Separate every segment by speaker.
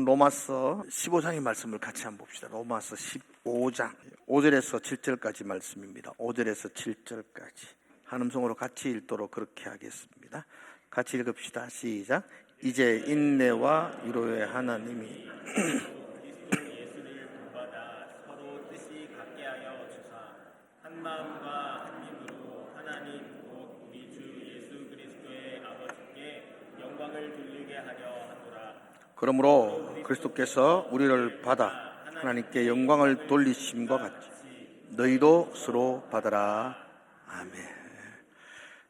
Speaker 1: 로마서 15장의 말씀을 같이 한번 봅시다. 로마서 15장 5절에서 7절까지 말씀입니다. 5절에서 7절까지 한음성으로 같이 읽도록 그렇게 하겠습니다. 같이 읽읍시다. 시작. 이제 인내와 위로의 하나님이
Speaker 2: 예수를 본받아 서로 뜻이 같게 하여 주사 한 마음과 한 입으로 하나님 곧 우리 주 예수 그리스도의 아버지께 영광을 돌리게 하려 하노라.
Speaker 1: 그러므로 그리스도께서 우리를 받아 하나님께 영광을 돌리심과 같이 너희도 서로 받아라. 아멘.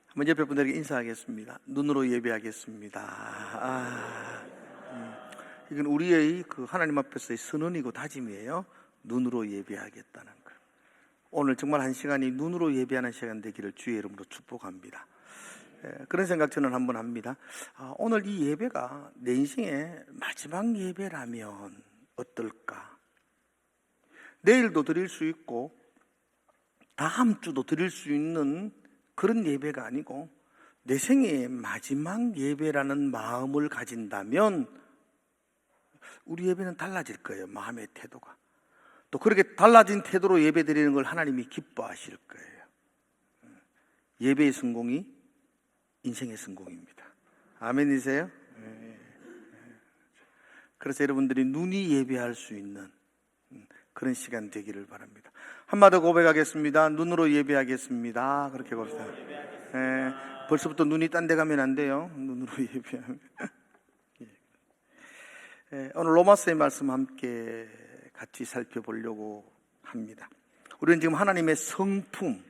Speaker 1: 한번 옆에 분들에게 인사하겠습니다. 눈으로 예배하겠습니다. 이건 우리의 그 하나님 앞에서의 선언이고 다짐이에요. 눈으로 예배하겠다는 것. 오늘 정말 한 시간이 눈으로 예배하는 시간 되기를 주의 이름으로 축복합니다. 그런 생각 저는 한번 합니다. 오늘 이 예배가 내 인생의 마지막 예배라면 어떨까? 내일도 드릴 수 있고 다음 주도 드릴 수 있는 그런 예배가 아니고 내 생애의 마지막 예배라는 마음을 가진다면 우리 예배는 달라질 거예요. 마음의 태도가. 또 그렇게 달라진 태도로 예배 드리는 걸 하나님이 기뻐하실 거예요. 예배의 성공이 인생의 성공입니다. 아멘이세요? 그래서 여러분들이 눈이 예배할 수 있는 그런 시간 되기를 바랍니다. 한마디 고백하겠습니다. 눈으로 예배하겠습니다. 그렇게 봅시다. 벌써부터 눈이 딴 데 가면 안 돼요. 눈으로 예배하면. 오늘 로마서의 말씀 함께 같이 살펴보려고 합니다. 우리는 지금 하나님의 성품,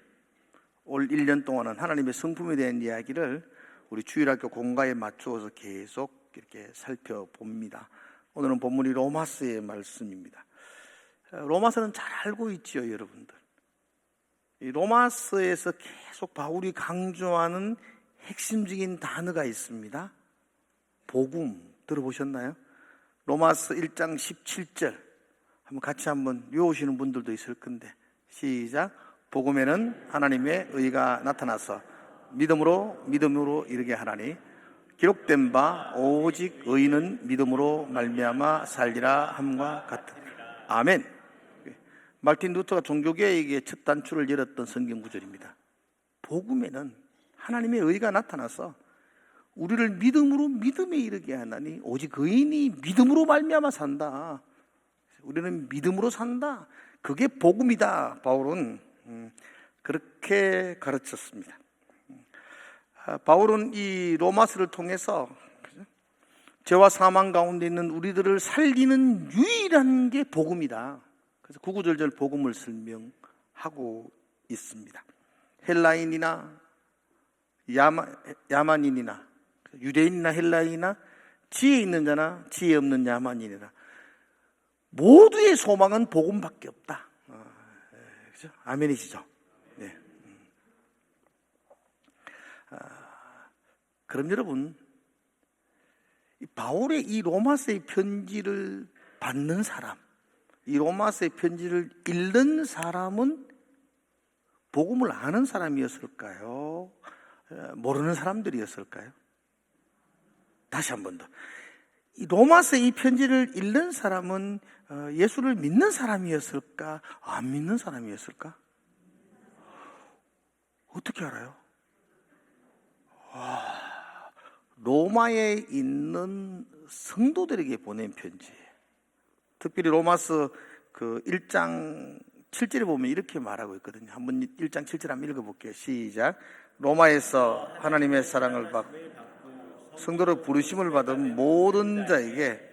Speaker 1: 올 1년 동안은 하나님의 성품에 대한 이야기를 우리 주일학교 공과에 맞추어서 계속 이렇게 살펴봅니다. 오늘은 본문이 로마서의 말씀입니다. 로마서는 잘 알고 있지요, 여러분들. 이 로마서에서 계속 바울이 강조하는 핵심적인 단어가 있습니다. 복음 들어보셨나요? 로마서 1장 17절 한번 같이 한번 외우시는 분들도 있을 건데 시작. 복음에는 하나님의 의가 나타나서 믿음으로 이르게 하나니 기록된 바 오직 의인은 믿음으로 말미암아 살리라 함과 같으니라. 아멘. 마르틴 루터가 종교개혁의 첫 단추를 열었던 성경 구절입니다. 복음에는 하나님의 의가 나타나서 우리를 믿음으로 믿음에 이르게 하나니 오직 의인이 믿음으로 말미암아 산다. 우리는 믿음으로 산다. 그게 복음이다. 바울은 그렇게 가르쳤습니다. 바울은 이 로마서를 통해서 죄와 사망 가운데 있는 우리들을 살리는 유일한 게 복음이다. 그래서 구구절절 복음을 설명하고 있습니다. 헬라인이나 야만인이나 유대인이나 헬라인이나 지혜 있는 자나 지혜 없는 야만인이나 모두의 소망은 복음밖에 없다. 그죠? 아멘이시죠? 네. 그럼 여러분, 바울의 이 로마서의 편지를 받는 사람, 이 로마서의 편지를 읽는 사람은 복음을 아는 사람이었을까요? 모르는 사람들이었을까요? 다시 한 번 더. 이 로마서의 이 편지를 읽는 사람은 예수를 믿는 사람이었을까? 안 믿는 사람이었을까? 어떻게 알아요? 로마에 있는 성도들에게 보낸 편지예요. 특별히 로마서 그 1장 7절에 보면 이렇게 말하고 있거든요. 한번 1장 7절 한번 읽어볼게요. 시작. 로마에서 하나님의 사랑을 받고 성도로 부르심을 받은 모든 자에게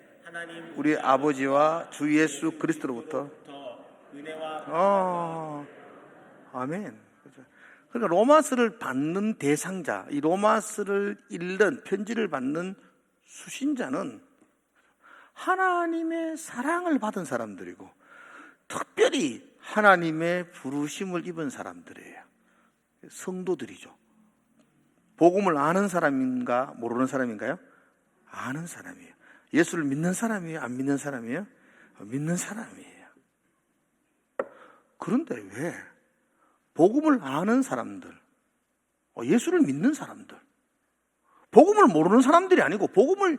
Speaker 1: 우리 아버지와 주 예수 그리스도로부터 아멘. 그러니까 로마서를 받는 대상자, 이 로마서를 읽는 편지를 받는 수신자는 하나님의 사랑을 받은 사람들이고 특별히 하나님의 부르심을 입은 사람들이에요. 성도들이죠. 복음을 아는 사람인가 모르는 사람인가요? 아는 사람이에요. 예수를 믿는 사람이에요? 안 믿는 사람이에요? 믿는 사람이에요. 그런데 왜 복음을 아는 사람들, 예수를 믿는 사람들, 복음을 모르는 사람들이 아니고 복음을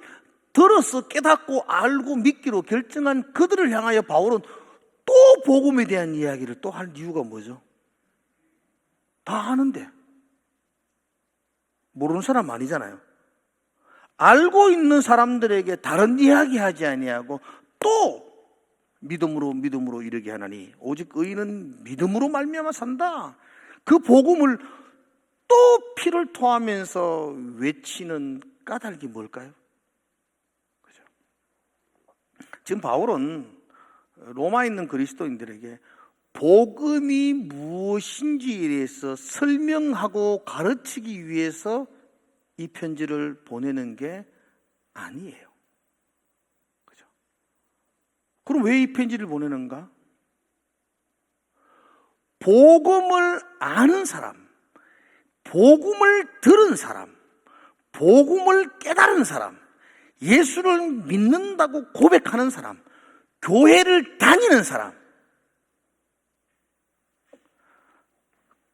Speaker 1: 들어서 깨닫고 알고 믿기로 결정한 그들을 향하여 바울은 또 복음에 대한 이야기를 또 할 이유가 뭐죠? 다 아는데 모르는 사람 아니잖아요. 알고 있는 사람들에게 다른 이야기 하지 아니하고 또 믿음으로 이르게 하나니 오직 의인은 믿음으로 말미암아 산다. 그 복음을 또 피를 토하면서 외치는 까닭이 뭘까요? 그죠? 지금 바울은 로마에 있는 그리스도인들에게 복음이 무엇인지에 대해서 설명하고 가르치기 위해서 이 편지를 보내는 게 아니에요. 그죠? 그럼 왜 이 편지를 보내는가? 복음을 아는 사람, 복음을 들은 사람, 복음을 깨달은 사람, 예수를 믿는다고 고백하는 사람, 교회를 다니는 사람,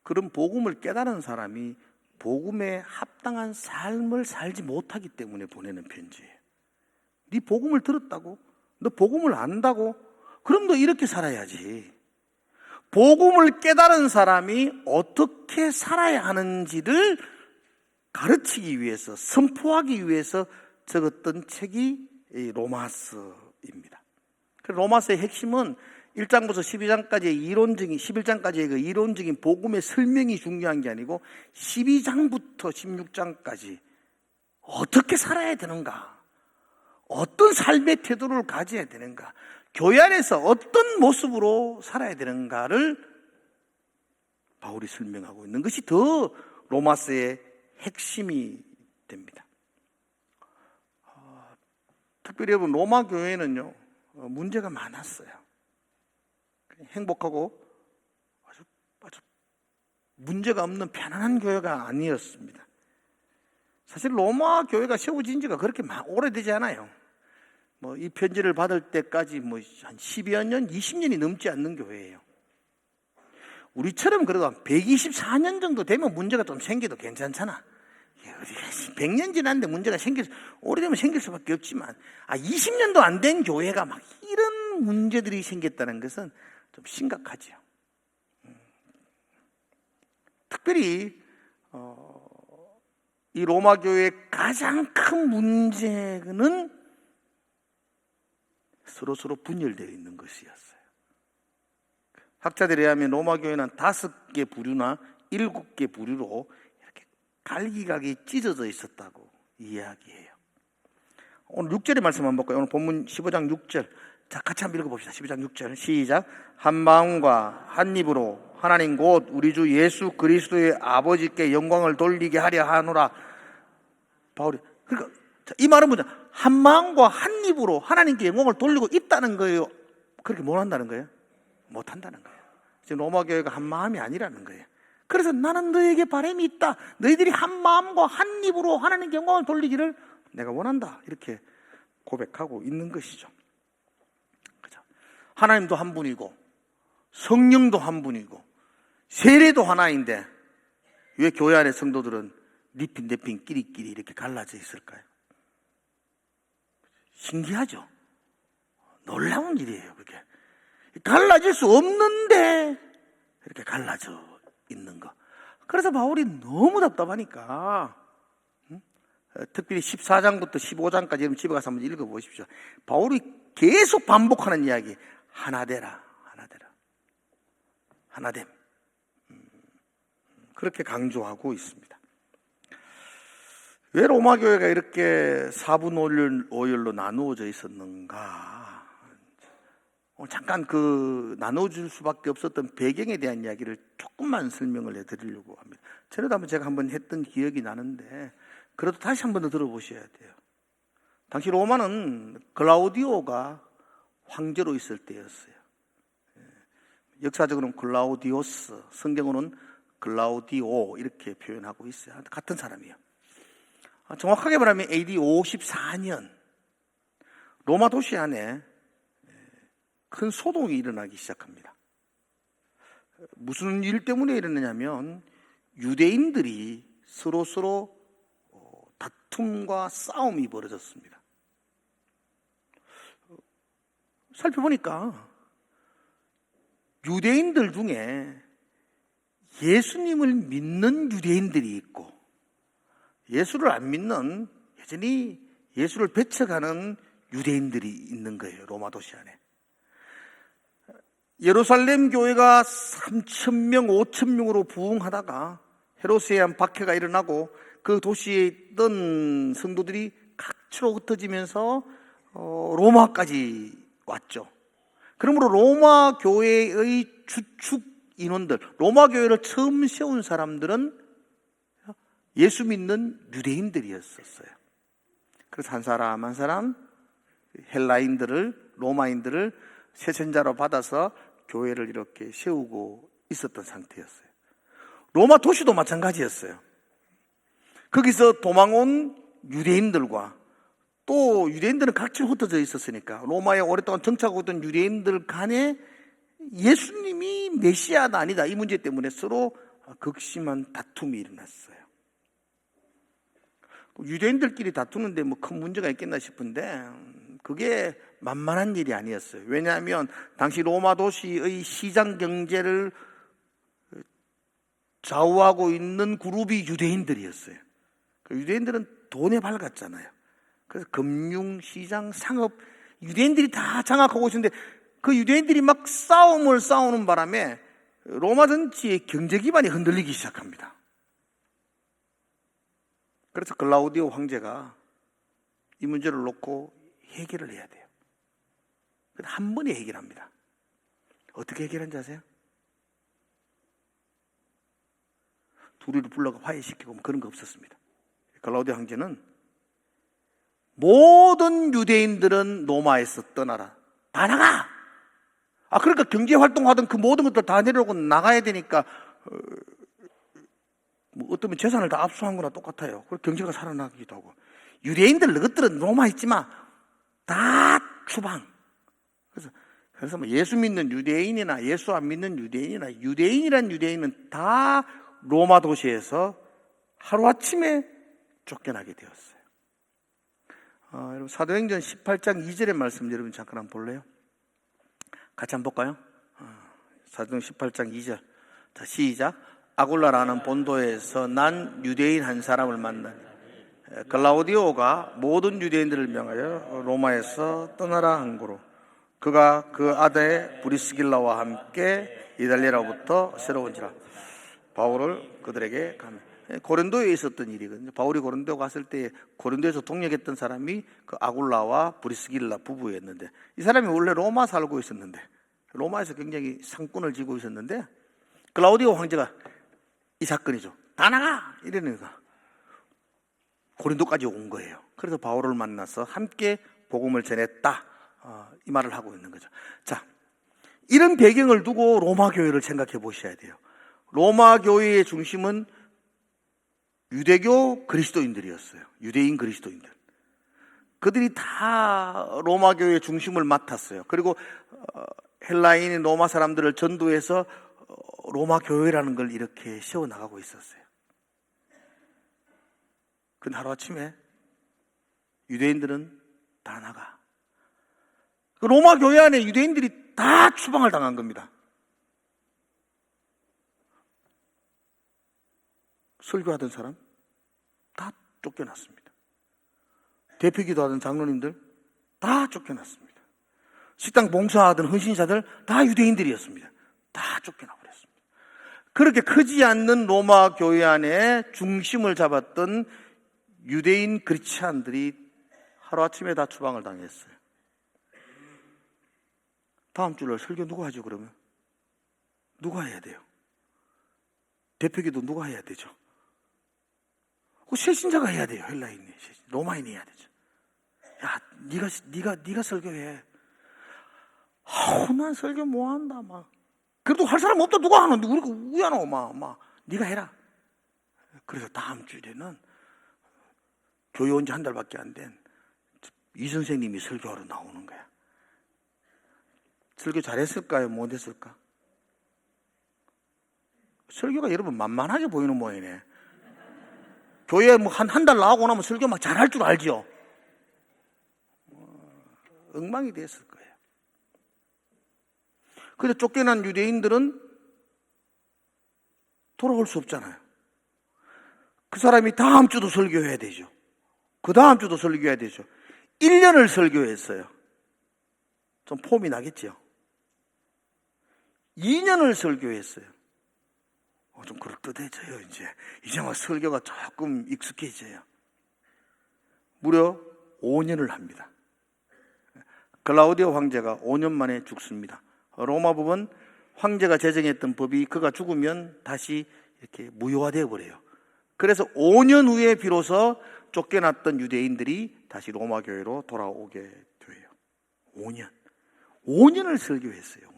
Speaker 1: 그런 복음을 깨달은 사람이 복음에 합당한 삶을 살지 못하기 때문에 보내는 편지예요. 네 복음을 들었다고? 너 복음을 안다고? 그럼 너 이렇게 살아야지. 복음을 깨달은 사람이 어떻게 살아야 하는지를 가르치기 위해서, 선포하기 위해서 적었던 책이 이 로마서입니다. 로마서의 핵심은 1장부터 12장까지의 이론적인, 11장까지의 그 이론적인 복음의 설명이 중요한 게 아니고 12장부터 16장까지 어떻게 살아야 되는가, 어떤 삶의 태도를 가져야 되는가, 교회 안에서 어떤 모습으로 살아야 되는가를 바울이 설명하고 있는 것이 더 로마서의 핵심이 됩니다. 특별히 여러분, 로마 교회는요 문제가 많았어요. 행복하고 아주 문제가 없는 편안한 교회가 아니었습니다. 사실 로마 교회가 세워진 지가 그렇게 오래되지 않아요. 이 편지를 받을 때까지 한 10여 년, 20년이 넘지 않는 교회예요. 우리처럼 그래도 한 124년 정도 되면 문제가 좀 생겨도 괜찮잖아. 100년 지났는데 문제가 오래되면 생길 수밖에 없지만 20년도 안 된 교회가 막 이런 문제들이 생겼다는 것은 좀 심각하죠. 특별히 이 로마 교회의 가장 큰 문제는 서로 분열되어 있는 것이었어요. 학자들에 의하면 로마 교회는 5개 부류나 7개 부류로 이렇게 갈기갈기 찢어져 있었다고 이야기해요. 오늘 6절의 말씀 한번 볼까요? 오늘 본문 15장 6절. 자, 같이 한번 읽어봅시다. 12장 6절 시작. 한 마음과 한 입으로 하나님 곧 우리 주 예수 그리스도의 아버지께 영광을 돌리게 하려 하노라. 바울이 그러니까 이 말은 뭐냐? 한 마음과 한 입으로 하나님께 영광을 돌리고 있다는 거예요. 그렇게 못 한다는 거예요? 못 한다는 거예요. 지금 로마 교회가 한 마음이 아니라는 거예요. 그래서 나는 너에게 바람이 있다. 너희들이 한 마음과 한 입으로 하나님께 영광을 돌리기를 내가 원한다. 이렇게 고백하고 있는 것이죠. 그죠? 하나님도 한 분이고 성령도 한 분이고 세례도 하나인데 왜 교회 안의 성도들은 네핀 끼리끼리 이렇게 갈라져 있을까요? 신기하죠? 놀라운 일이에요. 그게 갈라질 수 없는데 이렇게 갈라져 있는 거. 그래서 바울이 너무 답답하니까 특별히 14장부터 15장까지 여러분 집에 가서 한번 읽어보십시오. 바울이 계속 반복하는 이야기, 하나되라, 하나됨, 그렇게 강조하고 있습니다. 왜 로마 교회가 이렇게 4분 5열로 나누어져 있었는가? 잠깐 그 나눠줄 수밖에 없었던 배경에 대한 이야기를 조금만 설명을 해드리려고 합니다. 전에도 제가 한번 했던 기억이 나는데 그래도 다시 한번 더 들어보셔야 돼요. 당시 로마는 글라우디오가 황제로 있을 때였어요. 역사적으로는 글라우디오스, 성경으로는 글라우디오 이렇게 표현하고 있어요. 같은 사람이에요. 정확하게 말하면 AD 54년 로마 도시 안에 큰 소동이 일어나기 시작합니다. 무슨 일 때문에 일어나냐면 유대인들이 서로 다툼과 싸움이 벌어졌습니다. 살펴보니까 유대인들 중에 예수님을 믿는 유대인들이 있고 예수를 안 믿는 여전히 예수를 배척하는 유대인들이 있는 거예요. 로마 도시 안에. 예루살렘 교회가 3,000명, 5,000명으로 부흥하다가 헤롯에 의한 박해가 일어나고 그 도시에 있던 성도들이 각처로 흩어지면서 로마까지 왔죠. 그러므로 로마 교회의 주축 인원들, 로마 교회를 처음 세운 사람들은 예수 믿는 유대인들이었었어요. 그래서 한 사람 한 사람 헬라인들을, 로마인들을 세천자로 받아서 교회를 이렇게 세우고 있었던 상태였어요. 로마 도시도 마찬가지였어요. 거기서 도망온 유대인들과 또 유대인들은 각지로 흩어져 있었으니까 로마에 오랫동안 정착하고 있던 유대인들 간에 예수님이 메시아다 아니다 이 문제 때문에 서로 극심한 다툼이 일어났어요. 유대인들끼리 다투는데 뭐 큰 문제가 있겠나 싶은데 그게 만만한 일이 아니었어요. 왜냐하면 당시 로마 도시의 시장 경제를 좌우하고 있는 그룹이 유대인들이었어요. 유대인들은 돈에 밝았잖아요. 그래서 금융, 시장, 상업 유대인들이 다 장악하고 있었는데 그 유대인들이 막 싸움을 싸우는 바람에 로마 전체의 경제 기반이 흔들리기 시작합니다. 그래서 글라우디오 황제가 이 문제를 놓고 해결을 해야 돼요. 한 번에 해결합니다. 어떻게 해결한지 아세요? 둘이를 불러가 화해시키고 그런 거 없었습니다. 글라우디오 황제는 모든 유대인들은 로마에서 떠나라. 다 나가! 그러니까 경제활동하던 그 모든 것들 다 내려오고 나가야 되니까 뭐 어쩌면 재산을 다 압수한 거나 똑같아요. 그리고 경제가 살아나기도 하고. 유대인들 너것들은 로마에 있지만 다 추방. 그래서 뭐 예수 믿는 유대인이나 예수 안 믿는 유대인이나 유대인이란 유대인은 다 로마 도시에서 하루아침에 쫓겨나게 되었어요. 여러분 사도행전 18장 2절의 말씀 여러분 잠깐 한번 볼래요? 같이 한번 볼까요? 사도행전 18장 2절. 자, 시작. 아굴라라는 본도에서 난 유대인 한 사람을 만나니 글라우디오가 모든 유대인들을 명하여 로마에서 떠나라 한 고로 그가 그 아들 브리스길라와 함께 이달리아로부터 새로운지라 바울을 그들에게 가매. 고린도에 있었던 일이거든요. 바울이 고린도 갔을 때 고린도에서 동역했던 사람이 그 아굴라와 브리스길라 부부였는데 이 사람이 원래 로마 살고 있었는데 로마에서 굉장히 상권을 쥐고 있었는데 글라우디오 황제가 이 사건이죠. 다 나가! 이러니까 고린도까지 온 거예요. 그래서 바울을 만나서 함께 복음을 전했다. 이 말을 하고 있는 거죠. 자, 이런 배경을 두고 로마 교회를 생각해 보셔야 돼요. 로마 교회의 중심은 유대교 그리스도인들이었어요. 유대인 그리스도인들. 그들이 다 로마 교회의 중심을 맡았어요. 그리고 헬라인인 로마 사람들을 전도해서 로마 교회라는 걸 이렇게 세워나가고 있었어요. 근데 하루아침에 유대인들은 다 나가. 로마 교회 안에 유대인들이 다 추방을 당한 겁니다. 설교하던 사람 다 쫓겨났습니다. 대표기도 하던 장로님들 다 쫓겨났습니다. 식당 봉사하던 헌신자들 다 유대인들이었습니다. 다 쫓겨나버렸습니다. 그렇게 크지 않는 로마 교회 안에 중심을 잡았던 유대인 크리스찬들이 하루아침에 다 추방을 당했어요. 다음 주를 설교 누가 하죠 그러면? 누가 해야 돼요? 대표기도 누가 해야 되죠? 세신자가 해야 돼요. 헬라인이, 로마인이 해야 되죠. 야, 네가 설교해. 난 설교 뭐 한다 막. 그래도 할 사람 없다 누가 하는데 우리가 우야노 막 네가 해라. 그래서 다음 주에는 교회 온 지 한 달밖에 안 된 이 선생님이 설교하러 나오는 거야. 설교 잘했을까요? 못했을까? 설교가 여러분 만만하게 보이는 모양이네. 교회에 뭐 한 달 나오고 나면 설교 막 잘할 줄 알지요? 엉망이 됐을 거예요. 근데 쫓겨난 유대인들은 돌아올 수 없잖아요. 그 사람이 다음 주도 설교해야 되죠. 그 다음 주도 설교해야 되죠. 1년을 설교했어요. 좀 폼이 나겠죠. 2년을 설교했어요. 좀 그럴듯해져요. 이제 막 설교가 조금 익숙해져요. 무려 5년을 합니다. 글라우디오 황제가 5년 만에 죽습니다. 로마 법은 황제가 제정했던 법이 그가 죽으면 다시 이렇게 무효화되어 버려요. 그래서 5년 후에 비로소 쫓겨났던 유대인들이 다시 로마 교회로 돌아오게 돼요. 5년을 설교했어요.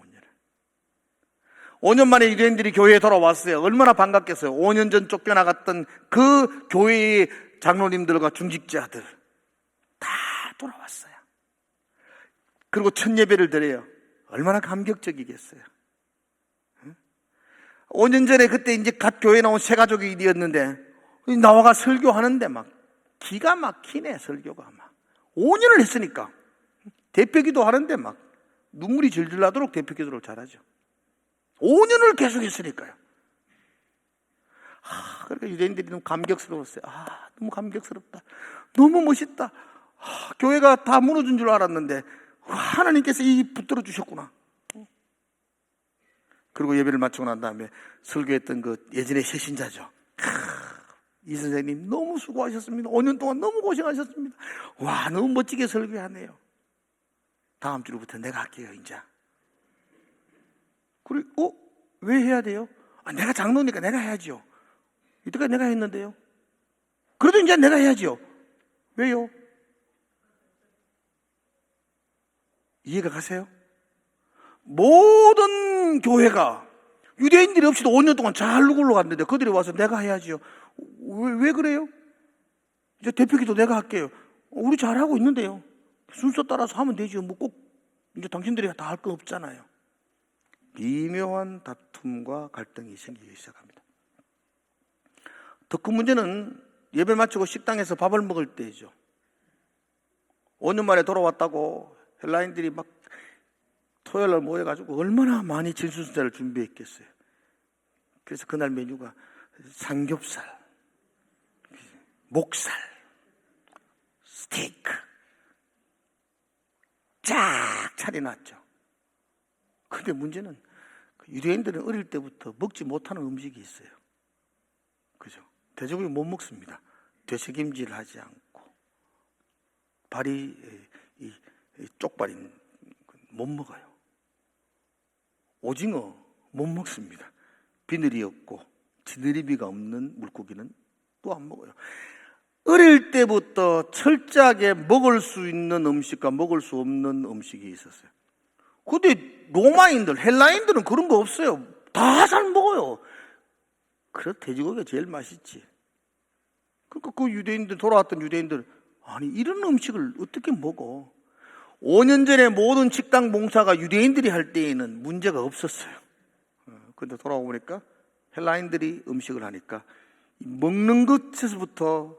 Speaker 1: 5년 만에 유대인들이 교회에 돌아왔어요. 얼마나 반갑겠어요. 5년 전 쫓겨나갔던 그 교회의 장로님들과 중직자들 다 돌아왔어요. 그리고 첫 예배를 드려요. 얼마나 감격적이겠어요. 5년 전에 그때 이제 갓 교회에 나온 새 가족이었는데 나와가 설교하는데 막 기가 막히네. 설교가 막 5년을 했으니까 대표기도 하는데 막 눈물이 질질 나도록 대표기도를 잘하죠. 5년을 계속 했으니까요. 그러니까 유대인들이 너무 감격스러웠어요. 너무 감격스럽다. 너무 멋있다. 교회가 다 무너진 줄 알았는데 하나님께서 이 붙들어 주셨구나. 그리고 예배를 마치고 난 다음에 설교했던 그 예전의 새신자죠. 이 선생님 너무 수고하셨습니다. 5년 동안 너무 고생하셨습니다. 와, 너무 멋지게 설교하네요. 다음 주부터 내가 할게요, 이제. 그리고 왜 해야 돼요? 내가 장로니까 내가 해야죠. 이때까지 내가 했는데요. 그래도 이제 내가 해야죠. 왜요? 이해가 가세요? 모든 교회가 유대인들이 없이도 5년 동안 잘 굴러갔는데 그들이 와서 내가 해야지요. 왜 그래요? 이제 대표기도 내가 할게요. 우리 잘하고 있는데요. 순서 따라서 하면 되죠. 뭐 꼭 이제 당신들이 다 할 건 없잖아요. 미묘한 다툼과 갈등이 생기기 시작합니다. 더 큰 문제는 예배 마치고 식당에서 밥을 먹을 때이죠. 5년 만에 돌아왔다고 헬라인들이 막 토요일날 모여가지고 얼마나 많이 진수순자를 준비했겠어요. 그래서 그날 메뉴가 삼겹살, 목살, 스테이크 쫙 차려놨죠. 근데 문제는 유대인들은 어릴 때부터 먹지 못하는 음식이 있어요. 그죠? 돼지고기 못 먹습니다. 되새김질 하지 않고 발이 이 쪽발인 못 먹어요. 오징어 못 먹습니다. 비늘이 없고 지느러미가 없는 물고기는 또 안 먹어요. 어릴 때부터 철저하게 먹을 수 있는 음식과 먹을 수 없는 음식이 있었어요. 근데 로마인들, 헬라인들은 그런 거 없어요. 다 잘 먹어요. 그래서 돼지고기가 제일 맛있지. 그러니까 그 유대인들, 돌아왔던 유대인들, 아니 이런 음식을 어떻게 먹어? 5년 전에 모든 식당 봉사가 유대인들이 할 때에는 문제가 없었어요. 그런데 돌아오고 보니까 헬라인들이 음식을 하니까 먹는 것에서부터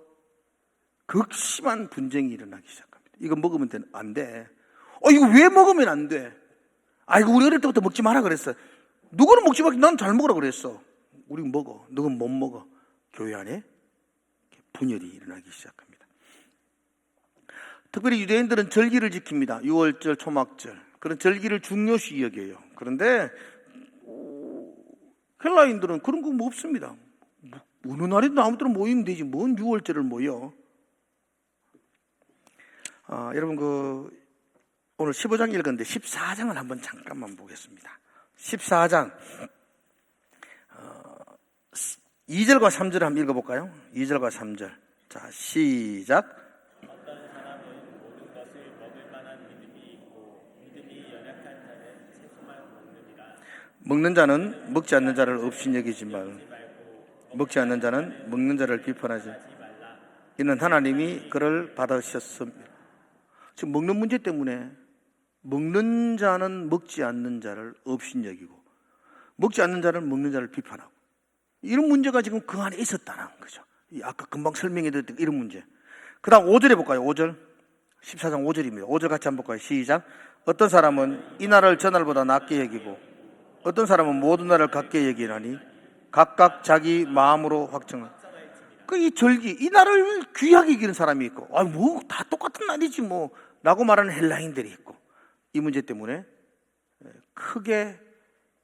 Speaker 1: 극심한 분쟁이 일어나기 시작합니다. 이거 먹으면 안 돼. 이거 왜 먹으면 안 돼? 이거 우리 어릴 때부터 먹지 마라 그랬어. 누구는 먹지 마. 난 잘 먹으라 그랬어. 우리 먹어. 누군 못 먹어. 교회 안에 분열이 일어나기 시작합니다. 특별히 유대인들은 절기를 지킵니다. 6월절, 초막절. 그런 절기를 중요시 여겨요. 그런데 헬라인들은 그런 거 없습니다. 어느 날에도 아무 때나 모이면 되지. 뭔 6월절을 모여. 여러분 오늘 15장 읽었는데 14장을 한번 잠깐만 보겠습니다. 14장 2절과 3절을 한번 읽어볼까요? 2절과 3절. 자, 시작.
Speaker 2: 어떤 사람은 모든 것을 먹을 만한 믿음이 있고 믿음이 연약한 자는 채소만 먹느니라.
Speaker 1: 먹는 자는 먹지 않는 자를 업신여기지 말고 먹지 않는 자는 먹는 자를 비판하지 이는 하나님이 그를 받으셨습니다. 지금 먹는 문제 때문에 먹는 자는 먹지 않는 자를 업신여기고 먹지 않는 자는 먹는 자를 비판하고 이런 문제가 지금 그 안에 있었다는 거죠. 아까 금방 설명해 드렸던 이런 문제. 그 다음 5절 해볼까요? 5절. 14장 5절입니다. 5절 같이 한번 볼까요? 시작. 어떤 사람은 이 날을 저 날보다 낮게 여기고 어떤 사람은 모든 날을 같게 여기나니 각각 자기 마음으로 확정한. 이 절기, 이 날을 귀하게 여기는 사람이 있고, 뭐 다 똑같은 날이지 뭐 라고 말하는 헬라인들이 있고, 이 문제 때문에 크게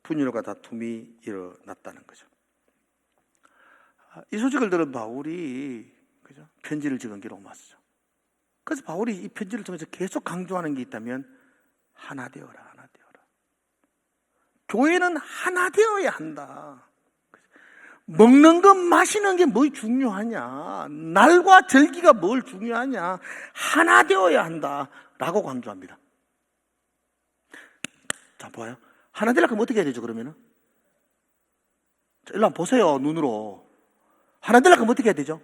Speaker 1: 분열과 다툼이 일어났다는 거죠. 이 소식을 들은 바울이 그죠? 편지를 적은 게 로마서죠. 그래서 바울이 이 편지를 통해서 계속 강조하는 게 있다면 하나 되어라, 하나 되어라. 교회는 하나 되어야 한다. 먹는 것, 마시는 게 뭘 중요하냐? 날과 절기가 뭘 중요하냐? 하나 되어야 한다 라고 강조합니다. 자, 봐요. 하나 되려면 어떻게 해야 되죠, 그러면은? 자, 일로 한번 보세요, 눈으로. 하나 되려면 어떻게 해야 되죠?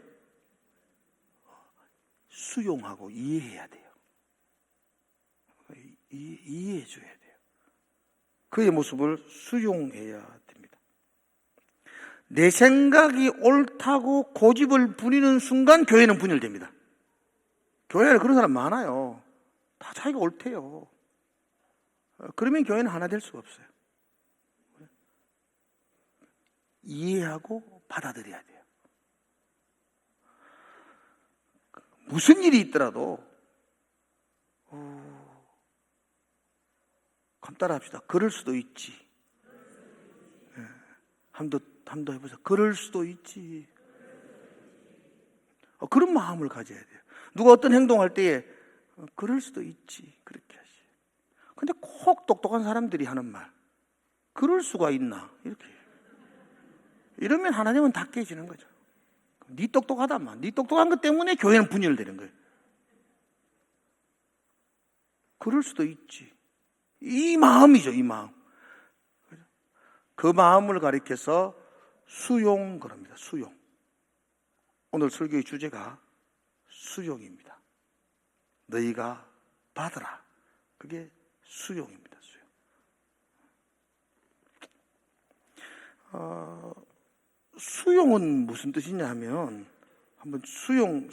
Speaker 1: 수용하고 이해해야 돼요. 이해해 줘야 돼요. 그의 모습을 수용해야 됩니다. 내 생각이 옳다고 고집을 부리는 순간 교회는 분열됩니다. 교회에 그런 사람 많아요. 다 자기가 옳대요. 그러면 교회는 하나 될 수가 없어요. 이해하고 받아들여야 돼요. 무슨 일이 있더라도 따라 합시다. 그럴 수도 있지. 한도 해보자. 그럴 수도 있지. 그런 마음을 가져야 돼요. 누가 어떤 행동할 때에 그럴 수도 있지. 그렇게 하시. 근데 꼭 똑똑한 사람들이 하는 말. 그럴 수가 있나? 이렇게. 이러면 하나님은 다 깨지는 거죠. 네 똑똑하다만. 네 똑똑한 것 때문에 교회는 분열되는 거예요. 그럴 수도 있지. 이 마음이죠, 이 마음. 그 마음을 가리켜서 수용 그럽니다. 수용. 오늘 설교의 주제가 수용입니다. 너희가 받으라. 그게 수용입니다. 수용. 수용은 무슨 뜻이냐 하면 한번 수용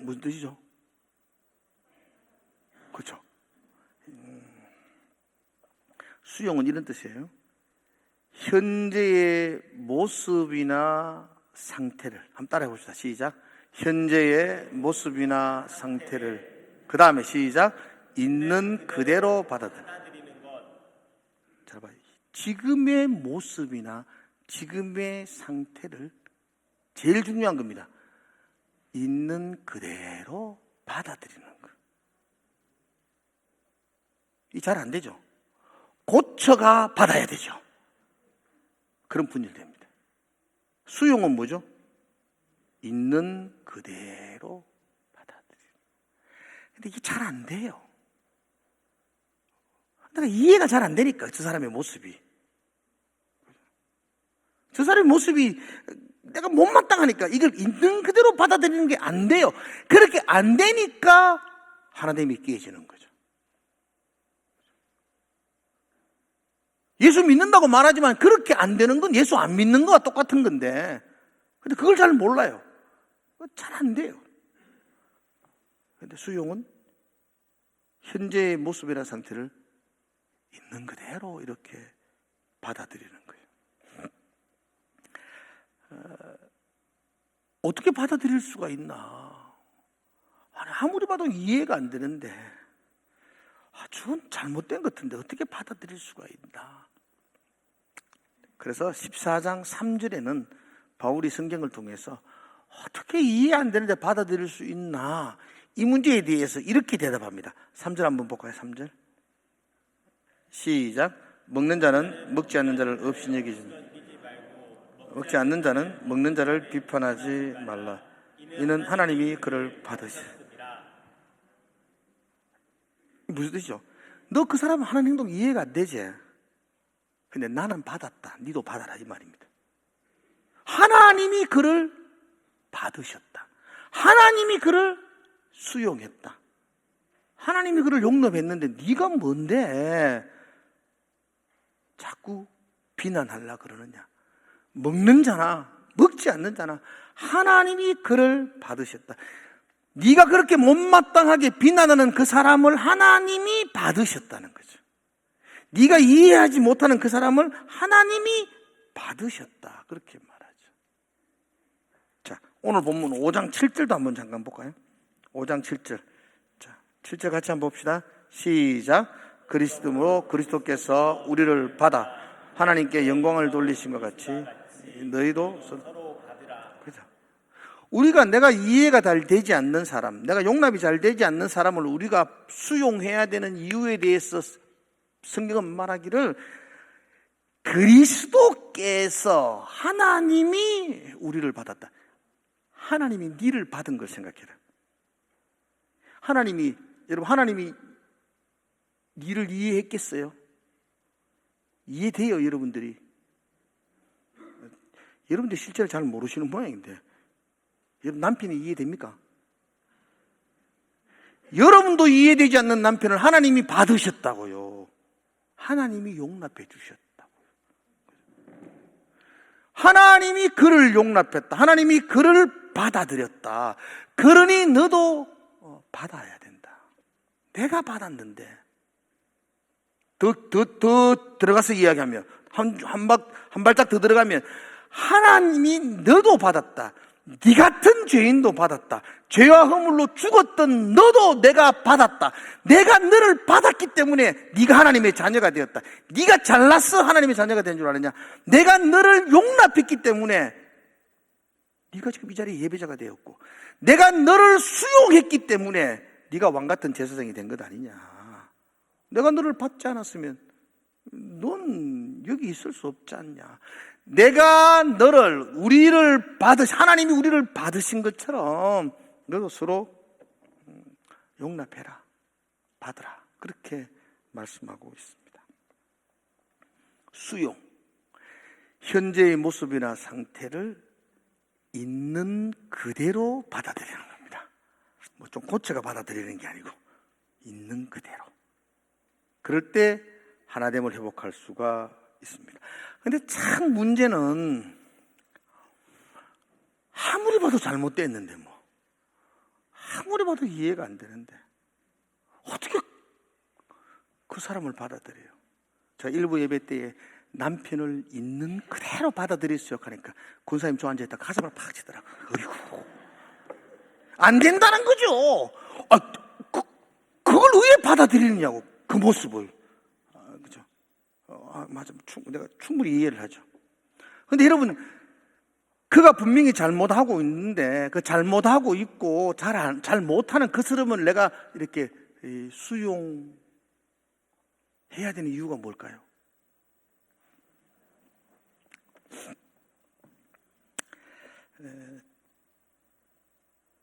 Speaker 1: 무슨 뜻이죠? 그렇죠. 수용은 이런 뜻이에요. 현재의 모습이나 상태를 한번 따라해 봅시다. 시작. 현재의 모습이나 상태를 그 다음에 시작. 있는 그대로 받아들이는 것. 잘 봐요. 지금의 모습이나 지금의 상태를 제일 중요한 겁니다. 있는 그대로 받아들이는 것. 이 잘 안 되죠. 고쳐가 받아야 되죠. 그런 분열됩니다. 수용은 뭐죠? 있는 그대로 받아들이는. 근데 이게 잘 안 돼요. 내가 이해가 잘 안 되니까 저 사람의 모습이. 저 사람의 모습이 내가 못마땅하니까 이걸 있는 그대로 받아들이는 게 안 돼요. 그렇게 안 되니까 하나님이 깨지는 거죠. 예수 믿는다고 말하지만 그렇게 안 되는 건 예수 안 믿는 거와 똑같은 건데, 근데 그걸 잘 몰라요. 잘 안 돼요. 근데 수용은 현재의 모습이나 상태를 있는 그대로 이렇게 받아들이는 거예요. 어떻게 받아들일 수가 있나? 아무리 봐도 이해가 안 되는데, 저건 잘못된 것 같은데 어떻게 받아들일 수가 있나? 그래서 14장 3절에는 바울이 성경을 통해서 어떻게 이해 안 되는데 받아들일 수 있나? 이 문제에 대해서 이렇게 대답합니다. 3절 한번 볼까요? 3절 시작. 먹는 자는 먹지 않는 자를 없이 여기지, 먹지 않는 자는 먹는 자를 비판하지 말라. 이는 하나님이 그를 받으시라. 무슨 뜻이죠? 너 그 사람 하는 행동 이해가 안 되지? 근데 나는 받았다. 니도 받아라 이 말입니다. 하나님이 그를 받으셨다. 하나님이 그를 수용했다. 하나님이 그를 용납했는데 네가 뭔데 자꾸 비난하려고 그러느냐? 먹는 자나 먹지 않는 자나 하나님이 그를 받으셨다. 네가 그렇게 못마땅하게 비난하는 그 사람을 하나님이 받으셨다는 거죠. 네가 이해하지 못하는 그 사람을 하나님이 받으셨다. 그렇게 말하죠. 자, 오늘 본문 5장 7절도 한번 잠깐 볼까요? 5장 7절. 자, 7절 같이 한번 봅시다. 시작. 그리스도로 그리스도께서 우리를 받아 하나님께 영광을 돌리신 것 같이 너희도
Speaker 2: 서로 받으라.
Speaker 1: 그죠? 우리가 내가 이해가 잘 되지 않는 사람, 내가 용납이 잘 되지 않는 사람을 우리가 수용해야 되는 이유에 대해서 성경은 말하기를 그리스도께서 하나님이 우리를 받았다. 하나님이 니를 받은 걸 생각해라. 여러분 하나님이 니를 이해했겠어요? 이해돼요, 여러분들이? 여러분들 실제로 잘 모르시는 모양인데 여러분 남편이 이해됩니까? 여러분도 이해되지 않는 남편을 하나님이 받으셨다고요. 하나님이 용납해 주셨다고. 하나님이 그를 용납했다. 하나님이 그를 받아들였다. 그러니 너도 받아야 된다. 내가 받았는데 더 들어가서 이야기하면 한 발짝 더 들어가면 하나님이 너도 받았다. 네 같은 죄인도 받았다. 죄와 허물로 죽었던 너도 내가 받았다. 내가 너를 받았기 때문에 네가 하나님의 자녀가 되었다. 네가 잘났어 하나님의 자녀가 된 줄 아느냐? 내가 너를 용납했기 때문에 네가 지금 이 자리에 예배자가 되었고, 내가 너를 수용했기 때문에 네가 왕같은 제사장이 된 것 아니냐? 내가 너를 받지 않았으면 넌 여기 있을 수 없지 않냐? 내가 하나님이 우리를 받으신 것처럼 너도 서로 용납해라, 받으라. 그렇게 말씀하고 있습니다. 수용. 현재의 모습이나 상태를 있는 그대로 받아들이는 겁니다. 뭐 좀 고쳐가 받아들이는 게 아니고 있는 그대로. 그럴 때 하나됨을 회복할 수가 있습니다. 근데 참 문제는 아무리 봐도 잘못됐는데 아무리 봐도 이해가 안 되는데 어떻게 그 사람을 받아들여요? 제가 일부 예배 때에 남편을 있는 그대로 받아들였어요 하니까 권사님 저 앉아있다 가슴을 팍 치더라고요. 어이구, 안 된다는 거죠. 그걸 왜 받아들이느냐고, 그 모습을. 그죠? 맞아. 내가 충분히 이해를 하죠. 근데 여러분, 그가 분명히 잘못하고 있는데, 그 잘못하고 있고, 잘 못하는 그 사람을 내가 이렇게 수용해야 되는 이유가 뭘까요?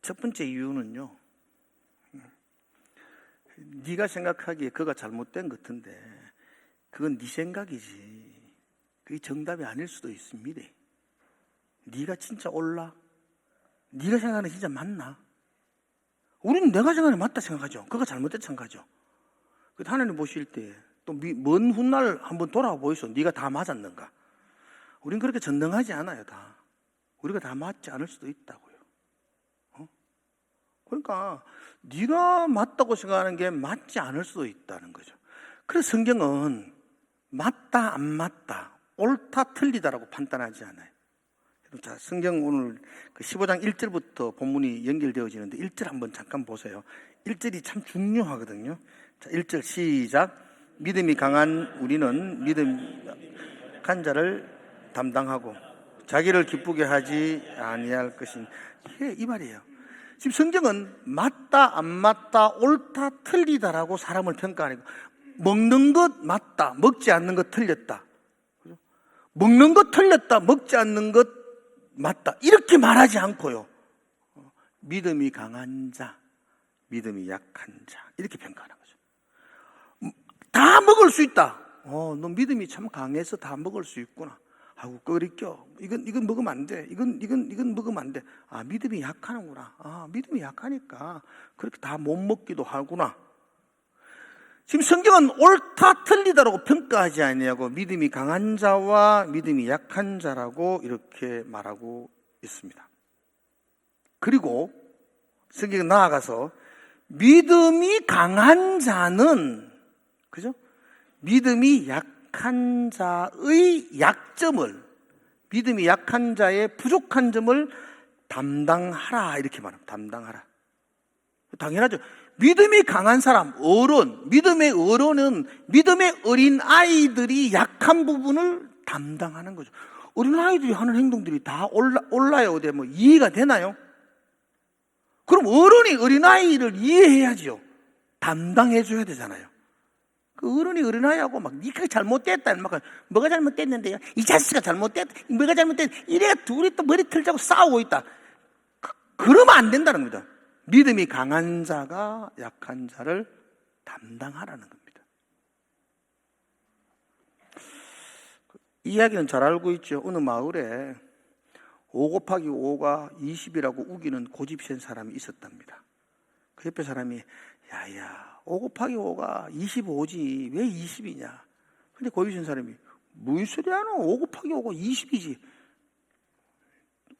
Speaker 1: 첫 번째 이유는요, 네가 생각하기에 그가 잘못된 것 같은데 그건 네 생각이지 그게 정답이 아닐 수도 있습니다. 네가 진짜 옳나? 네가 생각하는 게 진짜 맞나? 우리는 내가 생각하는 게 맞다 생각하죠. 그가 잘못됐다 생각하죠. 하나님 보실 때 또 먼 훗날 한번 돌아와 보이소. 네가 다 맞았는가? 우린 그렇게 전능하지 않아요. 다 우리가 다 맞지 않을 수도 있다고요. 그러니까 네가 맞다고 생각하는 게 맞지 않을 수도 있다는 거죠. 그래서 성경은 맞다 안 맞다, 옳다 틀리다라고 판단하지 않아요. 자, 성경 오늘 15장 1절부터 본문이 연결되어지는데 1절 한번 잠깐 보세요. 1절이 참 중요하거든요. 자, 1절 시작. 믿음이 강한 우리는 믿음 약한 자를 담당하고 자기를 기쁘게 하지 아니할 것인. 이 말이에요. 지금 성경은 맞다 안 맞다 옳다 틀리다라고 사람을 평가하는 거. 먹는 것 맞다, 먹지 않는 것 틀렸다. 먹는 것 틀렸다, 먹지 않는 것 맞다, 이렇게 말하지 않고요, 믿음이 강한 자, 믿음이 약한 자, 이렇게 평가하는 거죠. 다 먹을 수 있다. 너 믿음이 참 강해서 다 먹을 수 있구나. 아이고, 끓이껴. 이건 먹으면 안 돼. 이건 먹으면 안 돼. 믿음이 약하는구나. 믿음이 약하니까 그렇게 다 못 먹기도 하구나. 지금 성경은 옳다 틀리다라고 평가하지 아니하고 믿음이 강한 자와 믿음이 약한 자라고 이렇게 말하고 있습니다. 그리고 성경에 나아가서 믿음이 강한 자는, 그죠? 믿음이 약한 자의 약점을, 믿음이 약한 자의 부족한 점을 담당하라, 이렇게 말합니다. 담당하라. 당연하죠. 믿음이 강한 사람, 어른, 믿음의 어른은 믿음의 어린 아이들이 약한 부분을 담당하는 거죠. 어린 아이들이 하는 행동들이 다 올라요. 어디 뭐 이해가 되나요? 그럼 어른이 어린아이를 이해해야지요. 담당해줘야 되잖아요. 그 어른이 어린아이하고 막 니가 잘못됐다, 막 뭐가 잘못됐는데요? 이 자식아 잘못됐다, 뭐가 잘못됐다, 이래가 둘이 또 머리 틀자고 싸우고 있다. 그러면 안 된다는 겁니다. 믿음이 강한 자가 약한 자를 담당하라는 겁니다. 이 이야기는 잘 알고 있죠. 어느 마을에 5 곱하기 5가 20이라고 우기는 고집센 사람이 있었답니다. 그 옆에 사람이 야야 5 곱하기 5가 25지 왜 20이냐. 근데 고집센 사람이 무슨 소리 하노? 5 곱하기 5가 20이지.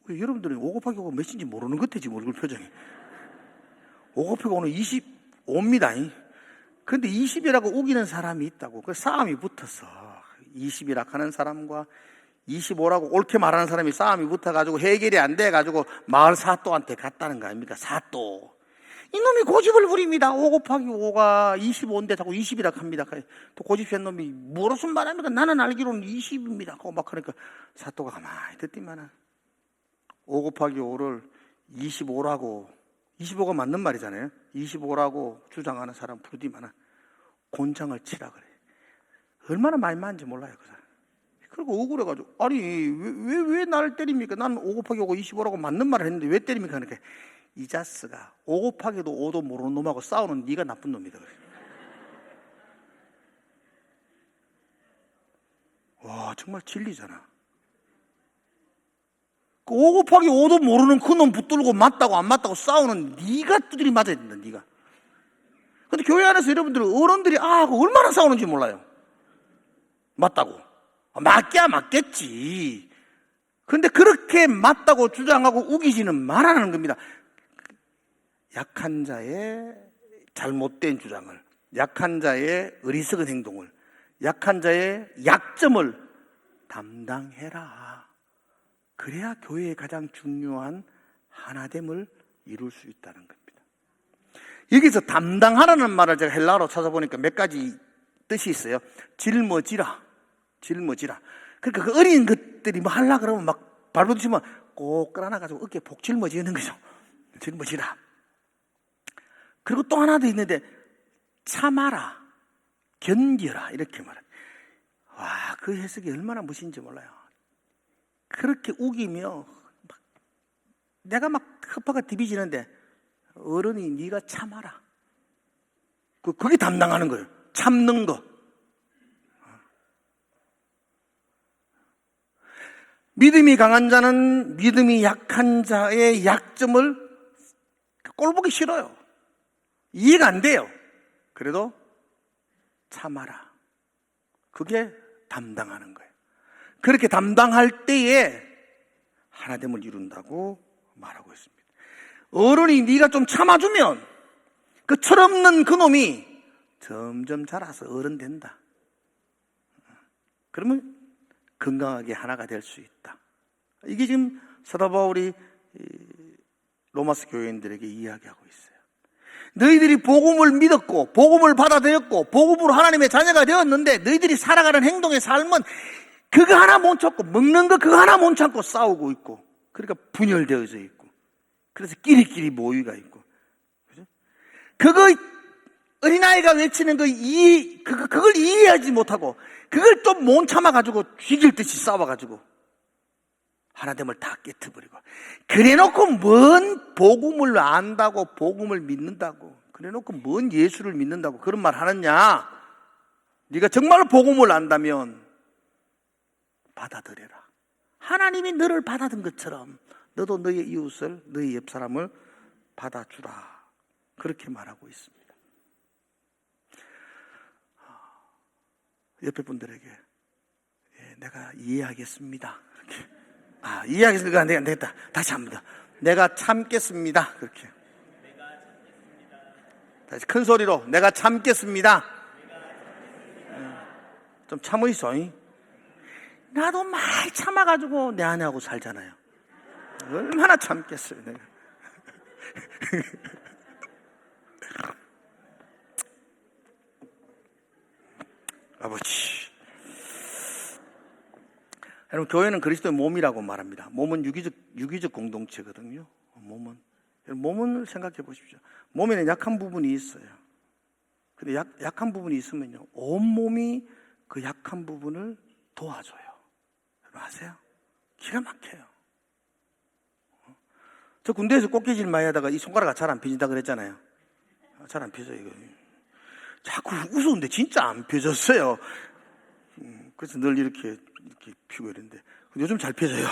Speaker 1: 여러분들은 5 곱하기 5가 몇인지 모르는 것 같아 지금 얼굴 표정이. 5 곱하기 5는 25입니다. 그런데 20이라고 우기는 사람이 있다고. 그 싸움이 붙었어. 20이라 하는 사람과 25라고 옳게 말하는 사람이 싸움이 붙어가지고 해결이 안 돼가지고 마을 사또한테 갔다는 거 아닙니까? 사또. 이놈이 고집을 부립니다. 5 곱하기 5가 25인데 자꾸 20이라고 합니다. 또 고집센 놈이 무슨 말합니까? 나는 알기로는 20입니다. 하고 막 하니까 사또가 가만히 듣더만은 5 곱하기 5를 25라고, 25가 맞는 말이잖아요. 25라고 주장하는 사람 부르디만은 곤장을 치라 그래. 얼마나 많이 맞는지 몰라요, 그 사람. 그리고 억울해가지고, 아니, 왜 나를 때립니까? 나는 5 곱하기 5가 25라고 맞는 말을 했는데 왜 때립니까? 그러니까, 이 자스가 5 곱하기도 5도 모르는 놈하고 싸우는 네가 나쁜 놈이다. 와, 정말 진리잖아. 그 5 곱하기 5도 모르는 그 놈 붙들고 맞다고 안 맞다고 싸우는 네가 두드리 맞아야 된다, 네가. 근데 교회 안에서 여러분들은 어른들이 얼마나 싸우는지 몰라요. 맞다고. 맞기야 맞겠지. 그런데 그렇게 맞다고 주장하고 우기지는 말하는 겁니다. 약한 자의 잘못된 주장을, 약한 자의 어리석은 행동을, 약한 자의 약점을 담당해라. 그래야 교회의 가장 중요한 하나됨을 이룰 수 있다는 겁니다. 여기서 담당하라는 말을 제가 헬라어로 찾아보니까 몇 가지 뜻이 있어요. 짊어지라. 그러니까 그 어린 것들이 뭐 하려고 그러면 막 발버둥치면 꼭 끌어안아가지고 어깨에 폭 짊어지는 거죠. 짊어지라. 그리고 또 하나 더 있는데 참아라, 견뎌라 이렇게 말해요. 와, 그 해석이 얼마나 멋진지 몰라요. 그렇게 우기며 내가 막 허파가 디비지는데 어른이 네가 참아라. 그게 담당하는 거예요. 참는 거. 믿음이 강한 자는 믿음이 약한 자의 약점을 꼴보기 싫어요. 이해가 안 돼요. 그래도 참아라. 그게 담당하는 거예요. 그렇게 담당할 때에 하나됨을 이룬다고 말하고 있습니다. 어른이 네가 좀 참아주면 그 철없는 그 놈이 점점 자라서 어른 된다. 그러면 건강하게 하나가 될 수 있다. 이게 지금 사도 바울이 로마서 교회인들에게 이야기하고 있어요. 너희들이 복음을 믿었고 복음을 받아들였고 복음으로 하나님의 자녀가 되었는데 너희들이 살아가는 행동의 삶은 그거 하나 못 참고 먹는 거 그거 하나 못 참고 싸우고 있고 그러니까 분열되어져 있고 그래서 끼리끼리 모의가 있고 그죠? 그거 어린아이가 외치는 그걸 이해하지 못하고 그걸 또 못 참아가지고 죽일 듯이 싸워가지고 하나됨을 다 깨트버리고 그래놓고 뭔 복음을 안다고 복음을 믿는다고 그래놓고 뭔 예수를 믿는다고 그런 말 하느냐. 네가 정말 복음을 안다면 받아들여라. 하나님이 너를 받아든 것처럼 너도 너의 이웃을 너의 옆 사람을 받아주라. 그렇게 말하고 있습니다. 옆에 분들에게 내가 이해하겠습니다. 이렇게. 이해하겠습니다. 안 되겠다. 다시 합니다. 내가 참겠습니다. 그렇게. 다시 큰 소리로 내가 참겠습니다. 좀 참으이소. 나도 많이 참아가지고 내 아내하고 살잖아요. 얼마나 참겠어요 내가. 아버지, 여러분, 교회는 그리스도의 몸이라고 말합니다. 몸은 유기적 공동체거든요. 몸을 생각해 보십시오. 몸에는 약한 부분이 있어요. 근데 약한 부분이 있으면요, 온 몸이 그 약한 부분을 도와줘요. 여러분 아세요? 기가 막혀요. 저 군대에서 꽃게질 많이 하다가 이 손가락이 잘 안 펴진다 그랬잖아요. 잘 안 펴져요, 이거. 자꾸 웃었는데 진짜 안 펴졌어요. 그래서 늘 이렇게 피고 이랬는데 요즘 잘 펴져요.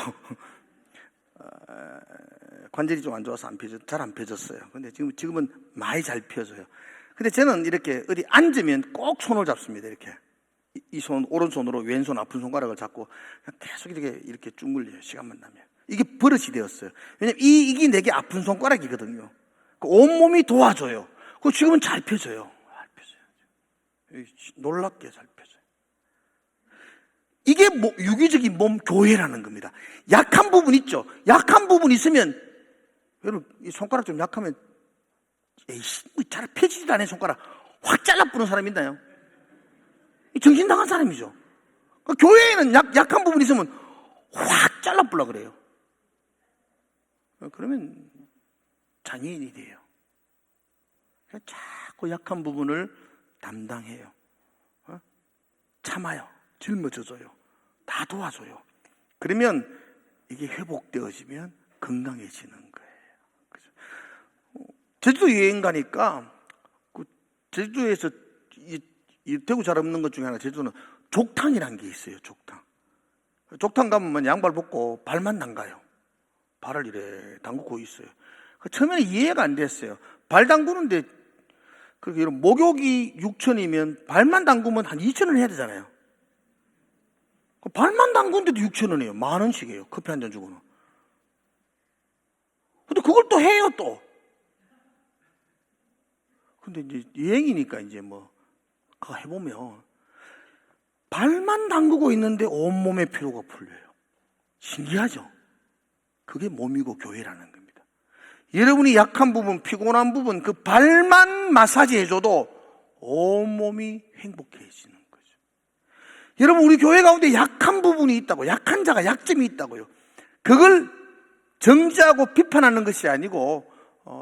Speaker 1: 관절이 좀 안 좋아서 잘 안 펴졌어요. 근데 지금은 많이 잘 펴져요. 근데 저는 이렇게 어디 앉으면 꼭 손을 잡습니다. 이렇게 이 손 오른손으로 왼손 아픈 손가락을 잡고 그냥 계속 이렇게 쭈물려요. 시간만 나면. 이게 버릇이 되었어요. 왜냐면 이게 내게 아픈 손가락이거든요. 온 몸이 도와줘요. 그 지금은 잘 펴져요. 잘 펴져요. 놀랍게 잘 펴져요. 이게 유기적인 몸 교회라는 겁니다. 약한 부분 있죠. 약한 부분 있으면 여러분 이 손가락 좀 약하면 잘 펴지지도 않은 손가락 확 잘라부는 사람 있나요? 정신 나간 사람이죠. 교회에는 약한 부분 있으면 확 잘라부려 그래요. 그러면 장애인이 돼요. 자꾸 약한 부분을 담당해요. 참아요. 짊어져줘요. 다 도와줘요. 그러면 이게 회복되어지면 건강해지는 거예요. 그죠? 제주도 여행 가니까 제주도에서 이 대구 잘 없는 것 중에 하나, 제주도는 족탕이라는 게 있어요. 족탕 가면 양발 벗고 발만 담가요. 발을 이래 담그고 있어요. 처음에는 이해가 안 됐어요. 발 담그는데 그렇게 이런 목욕이 6,000원이면 발만 담그면 한 2,000원 해야 되잖아요. 발만 담그는데도 6,000원이에요. 10,000원씩이에요. 커피 한 잔 주고는. 근데 그걸 또 해요, 또. 근데 이제 여행이니까 이제 그거 해보면 발만 담그고 있는데 온몸의 피로가 풀려요. 신기하죠? 그게 몸이고 교회라는 겁니다. 여러분이 약한 부분, 피곤한 부분, 그 발만 마사지 해줘도 온몸이 행복해지는 거죠. 여러분, 우리 교회 가운데 약한 부분이 있다고, 약한 자가 약점이 있다고요. 그걸 정죄하고 비판하는 것이 아니고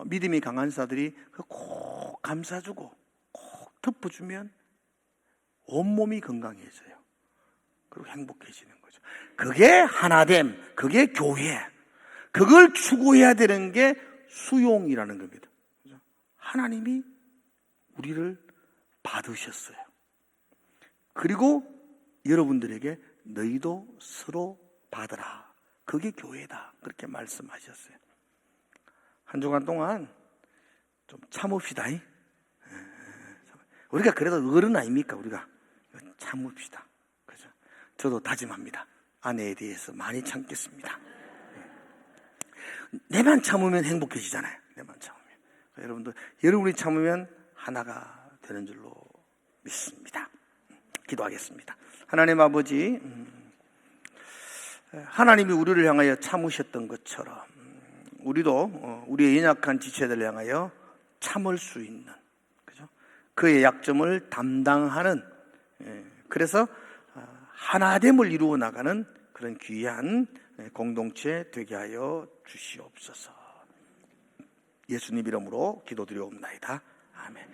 Speaker 1: 믿음이 강한 자들이 꼭 감싸주고 꼭 덮어주면 온몸이 건강해져요. 그리고 행복해지는 거죠. 그게 하나됨, 그게 교회. 그걸 추구해야 되는 게 수용이라는 겁니다. 하나님이 우리를 받으셨어요. 그리고 여러분들에게 너희도 서로 받으라. 그게 교회다. 그렇게 말씀하셨어요. 한 주간 동안 좀 참읍시다. 우리가 그래도 어른 아닙니까? 우리가 참읍시다. 그죠? 저도 다짐합니다. 아내에 대해서 많이 참겠습니다. 내만 참으면 행복해지잖아요. 내만 참으면. 여러분들, 여러분이 참으면 하나가 되는 줄로 믿습니다. 기도하겠습니다. 하나님 아버지, 하나님이 우리를 향하여 참으셨던 것처럼 우리도 우리의 연약한 지체들을 향하여 참을 수 있는, 그죠? 그의 약점을 담당하는, 그래서 하나됨을 이루어 나가는 그런 귀한 공동체 되게 하여 주시옵소서. 예수님 이름으로 기도드리옵나이다. 아멘.